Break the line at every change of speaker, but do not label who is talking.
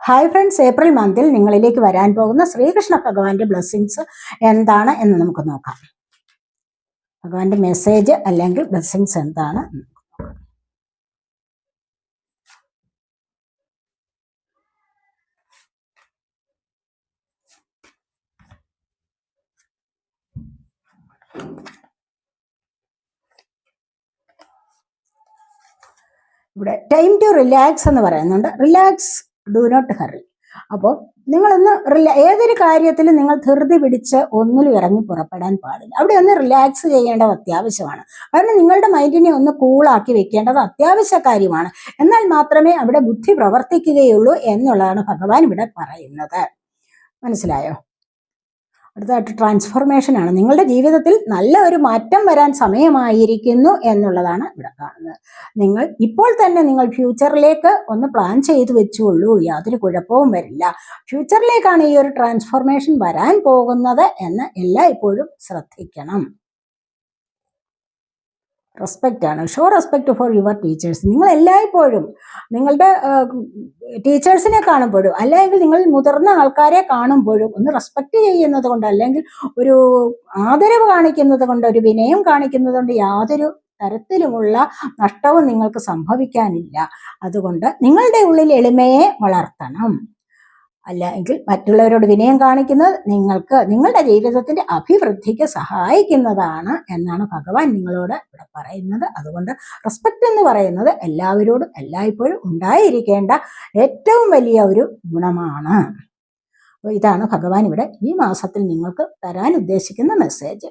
Hi friends, April മന്തിൽ നിങ്ങളിലേക്ക് വരാൻ പോകുന്ന ശ്രീകൃഷ്ണ ഭഗവാന്റെ ബ്ലെസ്സിങ്സ് എന്താണ് എന്ന് നമുക്ക് നോക്കാം. ഭഗവാന്റെ മെസ്സേജ് അല്ലെങ്കിൽ ബ്ലെസ്സിങ്സ് എന്താണ്? ഇവിടെ ടൈം ടു റിലാക്സ് എന്ന് പറയുന്നുണ്ട്. Relax, do not hurry. അപ്പോൾ നിങ്ങളൊന്ന് ഏതൊരു കാര്യത്തിലും നിങ്ങൾ ധൃതി പിടിച്ച് ഒന്നിലും ഇറങ്ങി പുറപ്പെടാൻ പാടില്ല. അവിടെ ഒന്ന് റിലാക്സ് ചെയ്യേണ്ടത് അത്യാവശ്യമാണ്. കാരണം നിങ്ങളുടെ മൈൻഡിനെ ഒന്ന് കൂളാക്കി വെക്കേണ്ടത് അത്യാവശ്യ കാര്യമാണ്. എന്നാൽ മാത്രമേ അവിടെ ബുദ്ധി പ്രവർത്തിക്കുകയുള്ളൂ എന്നുള്ളതാണ് ഭഗവാൻ ഇവിടെ പറയുന്നത്. മനസ്സിലായോ? അടുത്തതായിട്ട് ട്രാൻസ്ഫോർമേഷൻ ആണ്. നിങ്ങളുടെ ജീവിതത്തിൽ നല്ല ഒരു മാറ്റം വരാൻ സമയമായിരിക്കുന്നു എന്നുള്ളതാണ് ഇവിടെ കാണുന്നത്. നിങ്ങൾ ഇപ്പോൾ തന്നെ നിങ്ങൾ ഫ്യൂച്ചറിലേക്ക് ഒന്ന് പ്ലാൻ ചെയ്തു വെച്ചുള്ളൂ, യാതൊരു കുഴപ്പവും വരില്ല. ഫ്യൂച്ചറിലേക്കാണ് ഈ ഒരു ട്രാൻസ്ഫോർമേഷൻ വരാൻ പോകുന്നത് എന്ന് എല്ലായ്പ്പോഴും ശ്രദ്ധിക്കണം. റെസ്പെക്റ്റ് ആണ്. Show respect for your teachers. നിങ്ങൾ എല്ലായ്പ്പോഴും നിങ്ങളുടെ ടീച്ചേഴ്സിനെ കാണുമ്പോഴും അല്ലെങ്കിൽ നിങ്ങൾ മുതിർന്ന ആൾക്കാരെ കാണുമ്പോഴും ഒന്ന് റെസ്പെക്ട് ചെയ്യുന്നത് കൊണ്ട്, അല്ലെങ്കിൽ ഒരു ആദരവ് കാണിക്കുന്നത് കൊണ്ട്, ഒരു വിനയം കാണിക്കുന്നത് കൊണ്ട് യാതൊരു തരത്തിലുമുള്ള നഷ്ടവും നിങ്ങൾക്ക് സംഭവിക്കാനില്ല. അതുകൊണ്ട് നിങ്ങളുടെ ഉള്ളിൽ എളിമയെ വളർത്തണം. അല്ലെങ്കിൽ മറ്റുള്ളവരോട് വിനയം കാണിക്കുന്നത് നിങ്ങൾക്ക് നിങ്ങളുടെ ജീവിതത്തിന്റെ അഭിവൃദ്ധിക്ക് സഹായിക്കുന്നതാണ് എന്നാണ് ഭഗവാൻ നിങ്ങളോട് ഇവിടെ പറയുന്നത്. അതുകൊണ്ട് റെസ്പെക്റ്റ് എന്ന് പറയുന്നത് എല്ലാവരോടും എല്ലായ്പ്പോഴും ഉണ്ടായിരിക്കേണ്ട ഏറ്റവും വലിയ ഒരു ഗുണമാണ്. അപ്പോൾ ഇതാണ് ഭഗവാൻ ഇവിടെ ഈ മാസത്തിൽ നിങ്ങൾക്ക് തരാൻ ഉദ്ദേശിക്കുന്ന മെസ്സേജ്.